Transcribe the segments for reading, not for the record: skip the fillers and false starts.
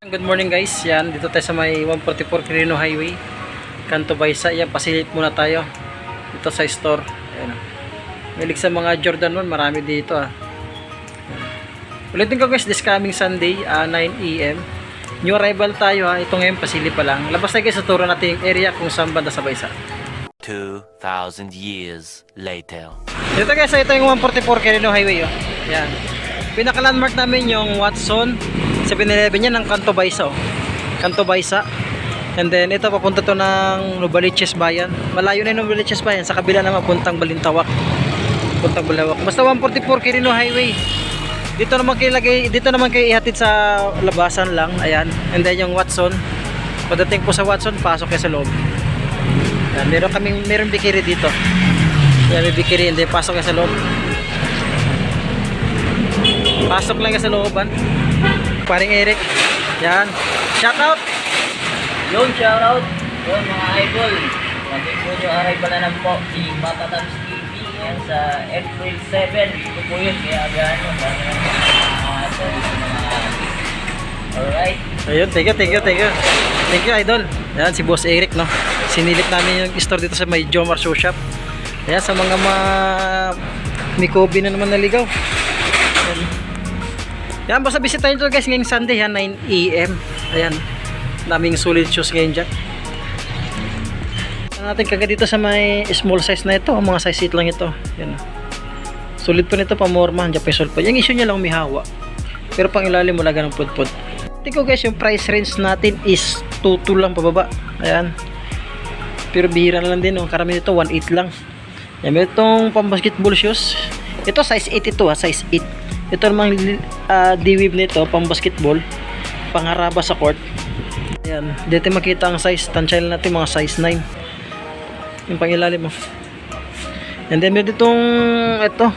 Good morning guys, yan dito tayo sa may 144 Quirino Highway, Canto Baysa. Yan, pasilip muna tayo dito sa store. Ayan. Milig sa mga Jordan 1, marami dito Ulitin ko guys, this coming Sunday 9 AM new arrival tayo ito ngayon, pasilip pa lang. Labas tayo guys sa turo natin yung area kung saan banda sa Baysa. 2,000 years later. Dito guys, ito yung 144 Quirino Highway Yan. Pinaka-landmark namin yung Watson 7-Eleven yan ng Canto Baysa Canto Baysa. And then ito papunta to ng Novaliches Bayan. Malayo na yung Novaliches Bayan, sa kabila naman puntang Balintawak. Puntang Balawak. Basta 144 Quirino Highway. Dito naman kayo ihatid sa labasan lang. Ayan. And then yung Watson. Pagdating po sa Watson, pasok kayo sa loob. Ayan, meron bikiri dito. Ayan, may bikiri, and then pasok kayo sa loob. Pasok lang kayo sa looban. Paring Eric. Yan. Shout out. Yun, shout out. Yun, mga idol. Naging po nyo arrival na lang po si Papa Tams TV yan sa April 7. Ito po yun. Kaya agahan yun. Dami ng mga service ng mga alright. Ayun, thank you. Thank you, idol. Yan, si Boss Eric, no. Sinilip namin yung store dito sa may Jomar Show Shop. Ayan, sa mga may COVID na naman naligaw. Yan, basta bisitahin ito guys ngayong Sunday 9 AM. Ayan, daming solid shoes ngayon dyan. Natin kagad dito sa may small size na ito, mga size 8 lang ito. Yan. Solid pa nito, pamorma, dyan pa yung solid. Yung issue nya lang umihawa, pero pang ilalim wala ganang pudpud. Tingko guys, yung price range natin is 2.2 lang pababa. Ayan, pero bihira na lang din, karami nito 1.8 lang. Yan, may itong pang basketball shoes. Ito size 8 ito size 8. Ito namang D-weave nito, pang basketball, pangharaba sa court. Ayan, dito makita ang size. Tansyahin natin mga size 9 yung pangilalim mo. And then meron ditong ito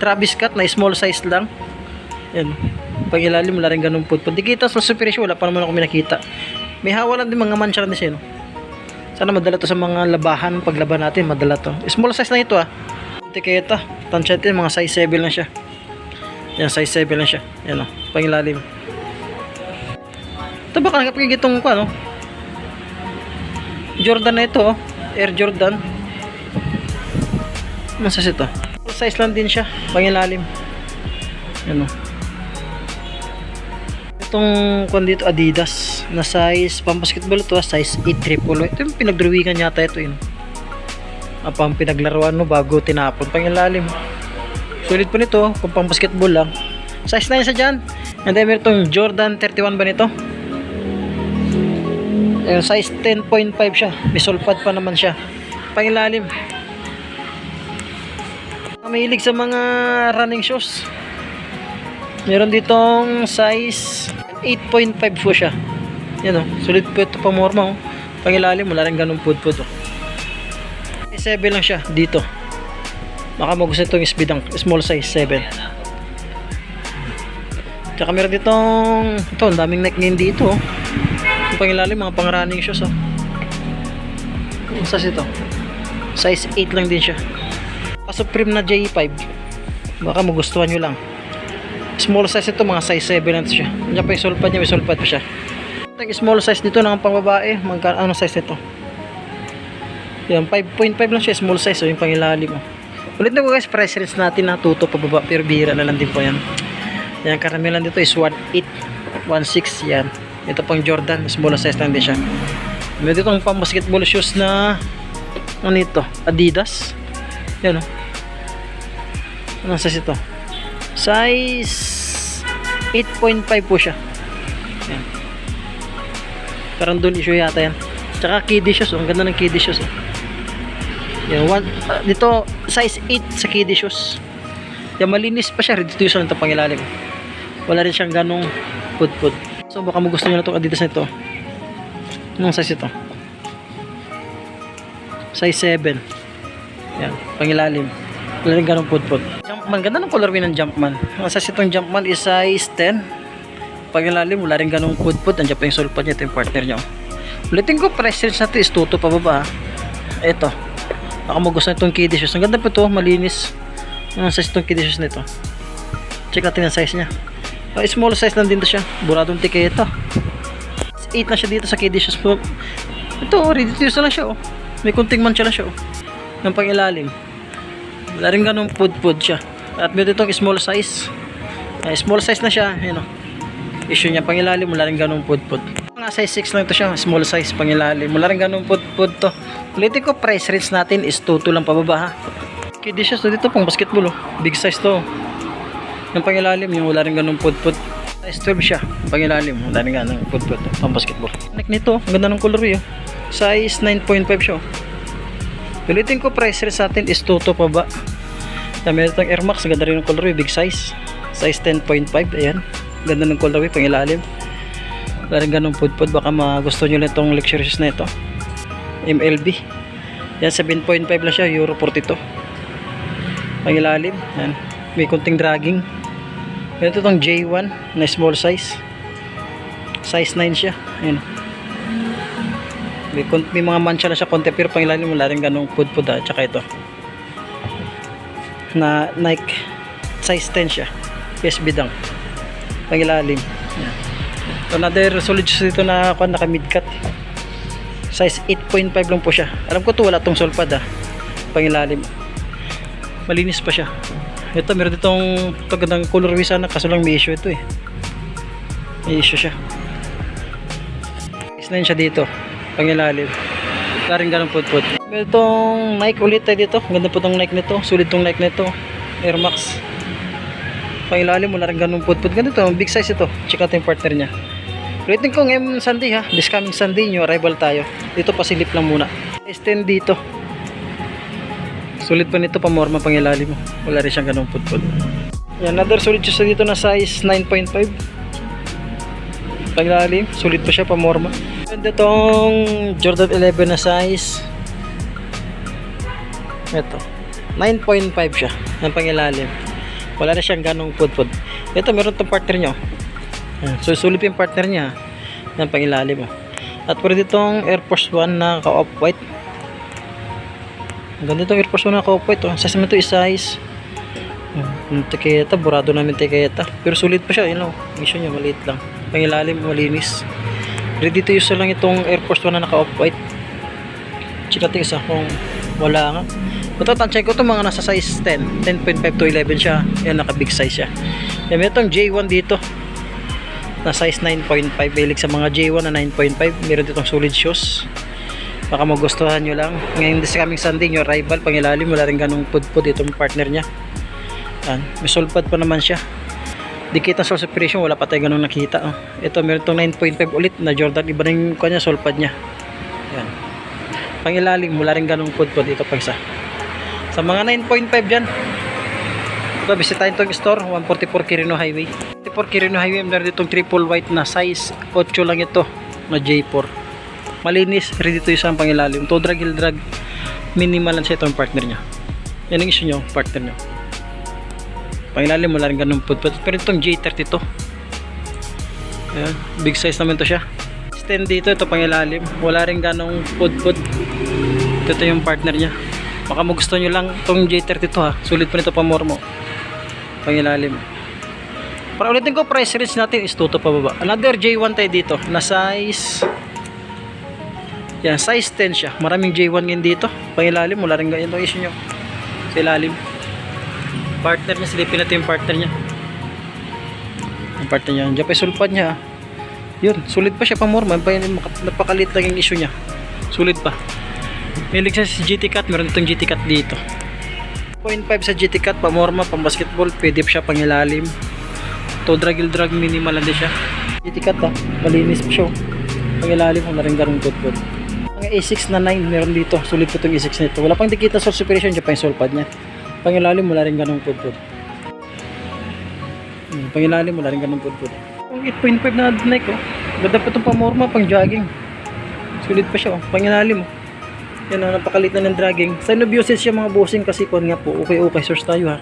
Travis Scott na small size lang. Ayan, pangilalim wala rin ganun pudpud. Di kita sa superisyo, wala pa naman ako nakita. May hawa lang din, mga mancha lang din siya, Sana madala to sa mga labahan. Paglaban natin, madala to. Small size lang ito Tiketa, tansyahin natin mga size 7 lang siya. Yan, size 7 lang siya. Yan pangilalim. Ito baka nakapagigit itong Jordan na ito Air Jordan. Ano size ito? Size lang din siya, pangilalim. Yan Itong dito Adidas na size pang basketball ito size 8 triple. Ito yung pinagdrawingan yata ito pang pinaglaruan bago tinapon, pangilalim. Sulit po nito kung pang basketball lang. Size 9 sa dyan. And then meron itong Jordan 31 ba nito? Size 10.5 siya. May sulpad pa naman siya. Pangilalim. Mahilig sa mga running shoes. Meron ditong size 8.5 po siya. Yan sulit po ito pang morma Pangilalim, wala rin ganun pudpud 7 lang siya dito. Baka mo gusto itong speed small size 7. Tsaka meron ditong ang daming neck ngayon dito yung pangilalim, mga pang running shoes Ang size ito size 8 lang din siya. Supreme na J5, baka magustuhan nyo lang. Small size ito, mga size 7 lang siya. Diyan pa yung sulpad niya, may sulpad pa siya. Small size dito ng pang babae. Anong size ito? Yan, 5.5 lang siya, small size yung pangilalim Ulit na po guys, price range natin na tuto pababa, pero bihira na lang din po yan. Yan, karamihan dito is 1.8 1.6 yan. Ito pang Jordan, small size lang din siya. Meron dito pang basketball shoes na Adidas. Yan anong size ito? Size 8.5 po siya. Yan, parang doon issue yata yan. Tsaka kiddie shoes, ang ganda ng kiddie shoes yan, dito size 8 sa kiddie shoes. Yan, malinis pa siya, ready to use lang ito pangilalim. Wala rin siyang ganong pudpud. So baka mo gusto nyo na itong Adidas na ito. Anong size ito? Size 7. Yan, pangilalim. Wala rin ganong pudpud. Jumpman, ganda ng colorway ng Jumpman. Ang size itong Jumpman is size 10. Pangilalim, wala rin ganong pudpud. Andiyan pa yung sulpad niya, ito yung partner niya. Ulitin ko, price range natin is 2.2 pababa ito, baka mo gusto itong kiddie shoes. Ang ganda po ito, malinis. Anong size itong kiddie shoes nito? Check natin ang size nya. Small size lang din to siya. Buradong tiketa. 8 na siya dito sa KD Shoes. Ito, ready to use na lang siya, oh. May kunting mancha lang siya, oh. Yung pang ilalim. Wala rin ganun pud siya. At meron itong small size. Small size na siya, yun, oh. Issue niya pang ilalim, wala rin ganun pud. Mga size 6 lang ito siya, small size pang ilalim. Wala rin ganun pud to. Ulitin ko, price range natin is 2 lang pababa, ha. KD Shoes, dito pang basketball, oh. Big size to, oh. Yung pang ilalim, yung wala rin ganun pud. Size 12 siya, pang ilalim, wala rin ganun pud, pang basketball. Neck nito, ang ganda ng color, eh, oh. Size 9.5 siya, oh. Ulitin ko, price range natin is 2 pa ba. Meron itong Air Max, ganda rin ng colorway, big size. Size 10.5, ayan. Ganda ng colorway, pang ilalim. Wala rin ganun pud. Baka magusto nyo lang itong luxurious na ito. MLB. Yan, 7.5 lang siya, Euro 42. Pang ilalim, yan. May kunting dragging. Meron itong J1 na small size. Size 9 siya, ayan. May mga mancha lang siya konti, pero pang ilalim wala rin ganung pud, tsaka ito na Nike size 10 siya, SB dang pang ilalim. Yan. Another solid shoes dito na naka mid cut, size 8.5 lang po siya. Alam ko to wala tong solpad, pang ilalim, malinis pa siya. Ito meron ditong gandang colorway sana, kaso lang may issue ito, may issue siya. Size 9 siya dito, pang ilalim, wala rin ganun pud. Meron itong Nike ulit tayo dito. Ganda po itong Nike nito, sulit itong Nike nito, Air Max. Pang ilalim, wala rin ganun pud. Ganda ito, big size ito. Check out yung partner nya. Rating ko ngayon Sunday, ha, this coming Sunday, new arrival tayo. Dito pasilip lang muna. Extend dito, sulit pa nito, pamorma pang ilalim mo. Wala rin siyang ganun pud. Yan, another solid shoes dito na size 9.5. Pang ilalim, sulit pa siya, pamorma. Ganda itong Jordan 11 na size. Ito 9.5 siya, ng pang ilalim. Wala na siyang ganong pud. Ito meron itong partner nyo. So sulit yung partner nya, ng pang ilalim. At pwede itong Air Force 1 na ka-off-white. Ang ganda itong Air Force 1 na ka-off-white, size naman ito is size tiketa, burado namin tiketa, pero sulit pa siya, yun, issue nya maliit lang. Pang ilalim, malinis. Ready to use lang itong Air Force 1 na naka-off-white. Check natin isa kung wala nga. Ito, tansya ko ito mga nasa size 10, 10.5 to 11 siya. Yan, naka big size siya. Yan, may itong J1 dito na size 9.5. Bilig sa mga J1 na 9.5. Meron ditong solid shoes. Baka magustuhan nyo lang. Ngayon this coming Sunday, yung rival, pang ilalim, wala rin ganung pud itong partner nya. Yan, may solpad pa naman siya. Dikit na source operation, wala pa tayo ganun nakita. Ito, meron itong 9.5 ulit na Jordan. Iba na yung kanya solpad nya. Yan. Pang ilalim, wala rin ganung pud ito pa isa. Sa mga 9.5 dyan, ito, bisitahin itong store, 144 Quirino Highway. 144 Quirino Highway, meron itong triple white na size 8 lang ito, na J4. Malinis, ready to use ang pangilalim. To drag, minimal lang siya itong partner nya. Yan ang issue nyo, partner nyo. Pangilalim, wala rin ganun pud. Pero itong J32, ayan, big size naman to siya. Stand dito, ito pangilalim, wala rin ganung pud. Ito yung partner nya. Baka magusto nyo lang itong J32, ha. Sulit pa nito, pamormo. Pangilalim. Para ulitin ko, price range natin is 2 pa baba. Another J1 tayo dito na size, yan, size 10 siya. Maraming J1 ngayon dito. Pangilalim, wala rin ganyan itong issue nyo sa ilalim. Partner niya, silipin natin yung partner niya. Yung partner niya, dyan pa yung sulpad niya, ha. Yun, sulit pa siya, pamorma. Napakalit lang yung issue niya. Sulit pa. May ligsa si GT Cut, meron itong GT Cut dito. 0.5 sa GT Cut, pamorma, pang basketball, pwede siya pang ilalim. To drag minimal lang din siya. GT Cut, ha, malinis pa siya. Pang ilalim, wala rin garong pud. Ang A6 na 9 meron dito, sulit po itong A6 nito. Wala pang dikita source operation, dyan pa yung solpad niya. Pang ilalim, wala rin ganong pud. Pang ilalim, wala rin ganong pud. Ang 8.5 na Nike, ganda pa itong pamorma, pang jogging. Sulit pa siya, pang ilalim. Yan, napakalit na ng dragging. Sign of usage siya mga bossing, kasi kung nga po, okay, source tayo, ha.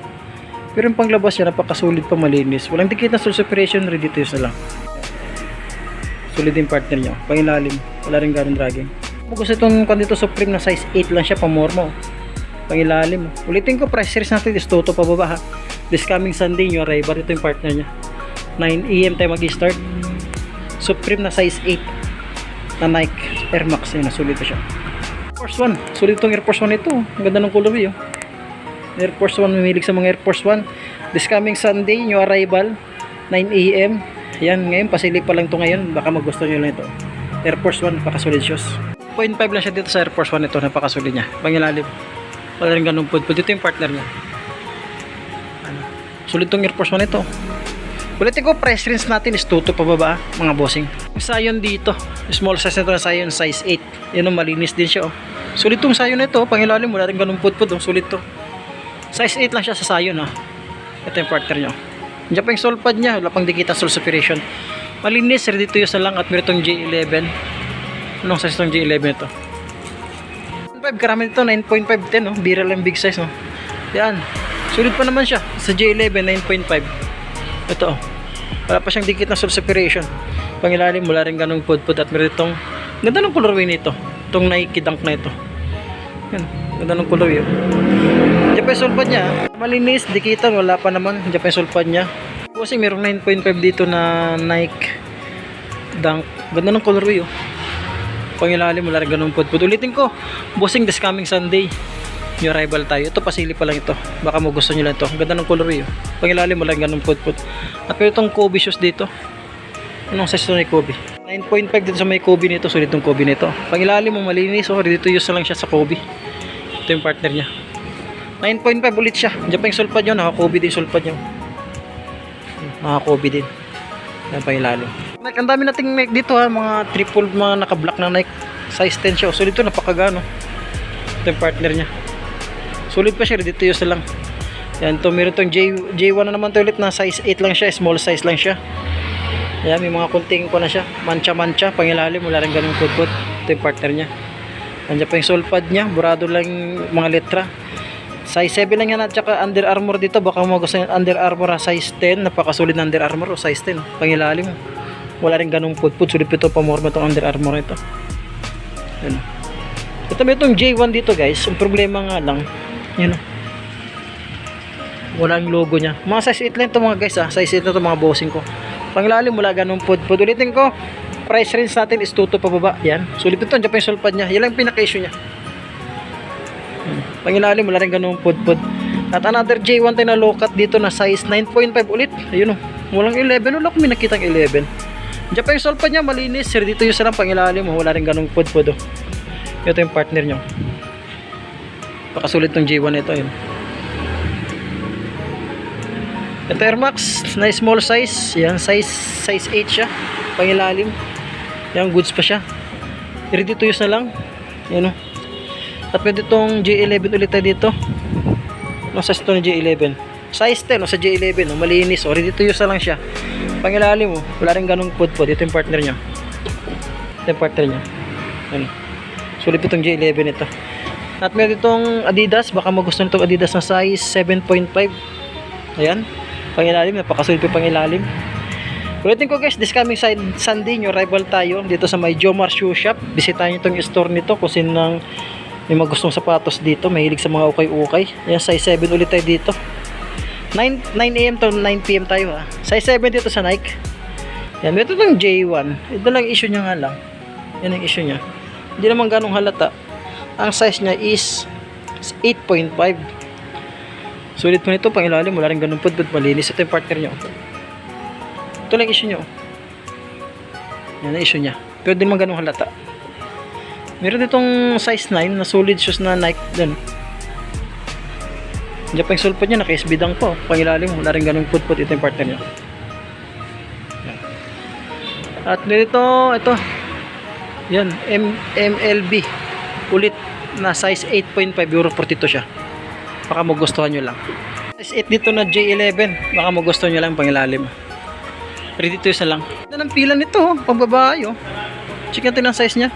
Pero yung panglabas niya, napakasulit pa, malinis. Walang dikit na source operation, ready to use na lang. Sulit yung partner niya, pang ilalim, wala rin ganong dragging. Gusto itong dito Supreme na size 8 lang siya, pamorma, pang ilalim. Ulitin ko, price series natin is 2 pa baba, ha. This coming Sunday, yung arrival, ito yung partner niya. 9 AM tayo mag-start. Supreme na size 8 na Nike Air Max. Yun, sulit pa siya. Air Force 1. Sulit itong Air Force 1 ito. Ang ganda ng colorway, oh. Air Force 1. Mamilig sa mga Air Force 1. This coming Sunday, new arrival, 9 AM. Ayan, ngayon, pasilip pa lang ito ngayon. Baka magustuhan nyo lang ito. Air Force 1, napakasulit shoes. 0.5 lang siya dito sa Air Force 1 ito. Napakasulit niya. Pangilalim. Wala rin ganun pudpud. Ito yung partner niya. Ano? Sulit itong Air Force 1 ito. Ulitin ko, price range natin is 2 to pababa, mga bossing. Yung Scion dito, small size nito na Scion, size 8. Yan o, malinis din siya, oh. Sulit tong Scion nito, pangilalim, wala rin ganun pudpud, oh. Sulit to. Size 8 lang siya sa Scion, oh. Ito yung partner nyo. Diyan pa yung sole pad niya, wala pang dikita sole separation. Malinis, ready to use na lang, at meron itong J11. Anong size itong J11 ito? 9.5, karami nito, 9.5, 10, oh. Bira lang big size, oh. Yan. Sulit pa naman siya, sa J11, 9.5. Ito, oh. Wala pa siyang dikit na sole separation. Pangilalim, wala rin ganung pudpud, at meron itong, ganda ng colorway nito. Itong Nike Dunk na ito. Yan, ganda ng colorway, oh. Diyan pa yung sole pad niya, malinis, dikitan, wala pa naman. Diyan pa yung sole pad niya. Kasi merong 9.5 dito na Nike Dunk. Ganda ng colorway, oh. Pangilalim, wala rin ganung pudpud. Ulitin ko, bossing, this coming Sunday, new arrival tayo. Ito, pasili pa lang ito. Baka mo gusto nyo lang ito. Ganda ng colorway, oh. Pangilalim, wala rin ganung pudpud. At meron itong Kobe shoes dito. Anong size ito na Kobe? 9.5 dito sa may Kobe nito. Sulit itong Kobe nito. Pangilalim mo, malinis, oh. Ready to use na lang siya sa Kobe. Ito yung partner niya. 9.5 ulit siya. Diyan pa yung sulpad nyo. Naka-Kobe din sulpad nyo. Naka-Kobe din. Yan pa yung lalim. Nike, ang dami nating Nike dito, ha. Mga triple, mga naka-black na Nike. Size 10 siya. Sulit ito, napakagano. Ito yung partner niya. Sulit pa siya. Ready to use na lang. Yan to. Meron itong J1 na naman to ulit na size 8 lang siya. Small size lang siya. Yan, may mga kunting ko na siya. Mancha-mancha. Pangilalim. Wala rin ganung pudpud. Ito yung partner niya. Nandiyan pa yung sulpad niya. Burado lang mga letra. Size 7 lang yan at saka Under Armour dito. Baka mo gusto yung Under Armour, size 10. Napakasulit na Under Armour, size 10. Pangilalim. Wala rin ganung pudpud. Sulit ito, pamorma itong Under Armour ito. Yan. Ito may itong J1 dito, guys. Ang problema nga lang, yun, wala yung logo niya. Mga size 8 lang ito, mga guys, ha. Size 8 na ito, mga bossing ko. Pangilalim, wala ganung pudpud. Ulitin ko, price range natin is 2 to pababa. Yan. Sulit ito. Diyan pa yung sulpad niya. Yan lang yung pinaka-issue niya. Pangilalim, wala rin ganung pudpud. At another J1 tayo na low cut dito na size 9.5 ulit. Ayun, oh. Walang 11. Wala kong minakitang 11. Diyan pa yung sulpad niya, malinis. Ready to use na lang. Pangilalim, oh. Wala rin ganung pudpud, oh. Ito yung partner nyo. Pakasulit tong J1 ito. Ayun. Ito Air Max na small size. Yan, size 8 siya. Pangilalim. Yan, goods pa siya. Ready to use na lang. Yan, oh. At pwede itong J11 ulit tayo dito. Ano size ito ng J11? Size 10, no, sa J11, no, malinis. O, ready to use na lang siya. Pangilalim, oh. Wala rin ganung pudpud. Ito yung partner niya. Ito yung partner niya. Yan. Sulit itong J11 ito. At meron itong Adidas. Baka magustuhan itong Adidas na size 7.5. Ayan. Pangilalim. Napakasulit yung pangilalim. Ulitin ko, guys, this coming Sunday, new arrival tayo dito sa may Jomar Shoe Shop. Bisitahin nyo itong store nito kung sinang may mga gustong sapatos dito. Mahilig sa mga ukay-ukay. Ayan, size 7 ulit tayo dito. 9 AM to 9 PM tayo, ha. Size 7 dito sa Nike. Yan, ito itong J1. Ito lang issue niya nga lang. Yan ang issue niya. Hindi naman ganong halata. Ang size niya is 8.5. Sulit po nito, pangilalim. Wala rin ganun pudpud, malinis. Ito yung partner niya. Ito lang issue niya. Yan ang issue niya. Pero hindi naman ganong halata. Meron itong size 9 na solid shoes na Nike dun. Diyan pa yung sulpad niya, naka-SB dunk po. Pangilalim, wala rin ganung pudpud. Ito yung partner niya. At dito, ito. Yan, MLB. Ulit na size 8.5, euro 42 siya. Baka magustuhan nyo lang. Size 8 dito na J11. Baka magustuhan nyo lang pangilalim. Ready to use na lang. Ito ng pila nito, pangbabae, oh. Check natin ang size niya.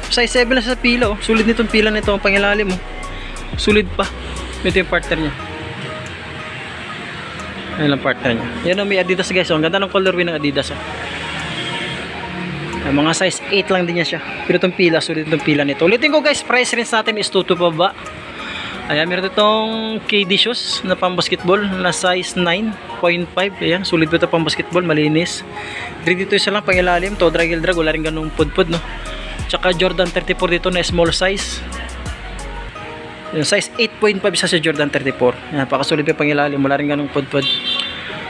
Size 7 lang sa pila, oh. Sulit nitong pila nito, ang pangilalim, oh. Sulit pa. Ito yung partner niya. Ayan ang partner niya. Yan ang may Adidas, guys, oh. Ang ganda ng colorway ng Adidas, oh. Mga size 8 lang din niya siya. Pero itong pila, sulit itong pila nito. Ulitin ko, guys, price range natin is 2 to pababa. Ayan, meron itong KD shoes na pang basketball na size 9.5. Ayan, sulit po ito pang basketball, malinis. Dito isa lang pang ilalim, to drag wala rin ganung pudpud, no. Tsaka Jordan 34 dito na small size. Yung size 8.5 isa sa Jordan 34. Ayan, pakasulit po pang ilalim, wala rin ganung pudpud.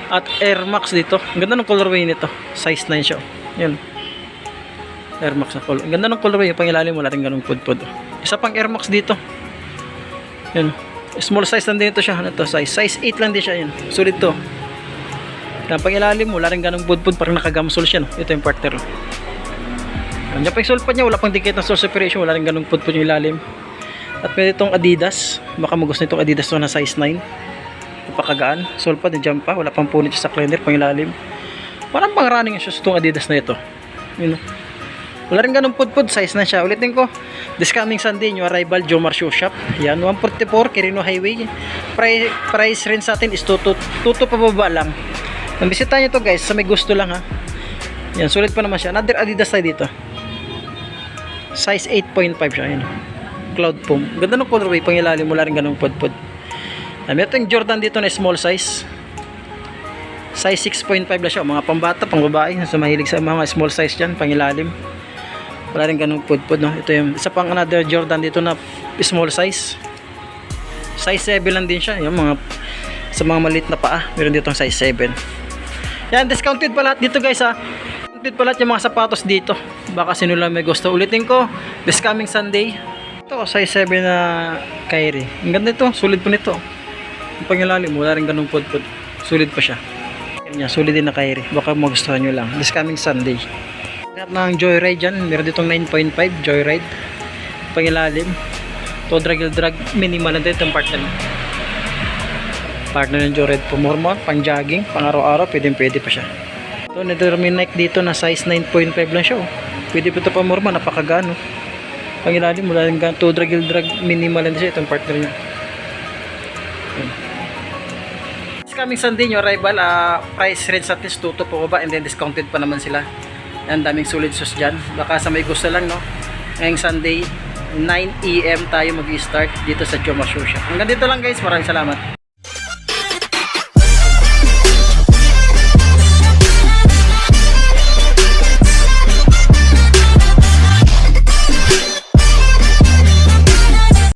At Air Max dito. Ang ganda ng colorway nito. Size 9 siya. Ayan. Air Max na color. Ang ganda ng colorway, pang ilalim, wala rin ganung pudpud. Isa pang Air Max dito. Yan. Small size lang din ito siya. Ano to? Size 8 lang din siya. Yan. Sulit to. Yan. Pang ilalim mo, wala rin ganong budpud. Parang nakagamsol siya. No? Ito yung partner. Yan. Yung pang sulpad niya, wala pang dikit ng source separation. Wala rin ganong budpud yung ilalim. At may itong Adidas. Baka magusto nitong Adidas to na size 9. Napakagaan. Sulpad, jump pa. Wala pang punit sa cleaner. Pang ilalim. Parang pang running shoes itong Adidas na ito. Yun. Wala rin ganun pudpud, size na siya. Ulitin ko, this coming Sunday, new arrival, Jomar Shoe Shop. Yan, 144, Quirino Highway. Price rin sa atin is 2 pababa lang. Nabisita nyo to guys, sa may gusto lang ha. Yan, sulit pa naman siya. Another Adidas tayo dito. Size 8.5 siya. Yan. Cloud foam. Ganda ng colorway, pang ilalim, wala rin ganun pudpud. Ito yung Jordan dito na small size. Size 6.5 lang siya. Mga pambata, pang babae. Sa mahilig sa mga small size dyan, pang ilalim. Wala rin ganung pudpud, no. Ito yung isa pang another Jordan dito na small size. Size 7 lang din siya. Yung mga sa mga maliit na paa, meron dito size 7. Yan, discounted pa lahat dito guys ha. Discounted pa lahat yung mga sapatos dito. Baka sino lang may gusto. Ulitin ko, this coming Sunday. Ito, size 7 na Kyrie. Ang ganda ito, sulit po nito. Yung pangilalim, wala rin ganung pudpud. Sulit pa siya. Yan, sulit din na Kyrie. Baka magustuhan nyo lang. This coming Sunday. Lahat ng Joyride dyan, meron ditong 9.5 Joyride pangilalim to drag minimal na din itong partner ng Joyride po, more pang jogging, pang araw-araw, pwede pa siya. Ito, Determine Nike dito na size 9.5 lang siya, oh. Pwede pa ito pa morma, napakagano pangilalim, mula rin to drag minimal na din siya itong partner niya. This coming Sunday yung arrival, price range at least 2 po ba, and then discounted pa naman sila. Yan, daming solid shoes dyan. Baka sa may gusto lang, no. Ngayong Sunday 9 AM tayo mag-start dito sa Jomar Shoe Shop. Hanggang dito lang guys, maraming salamat.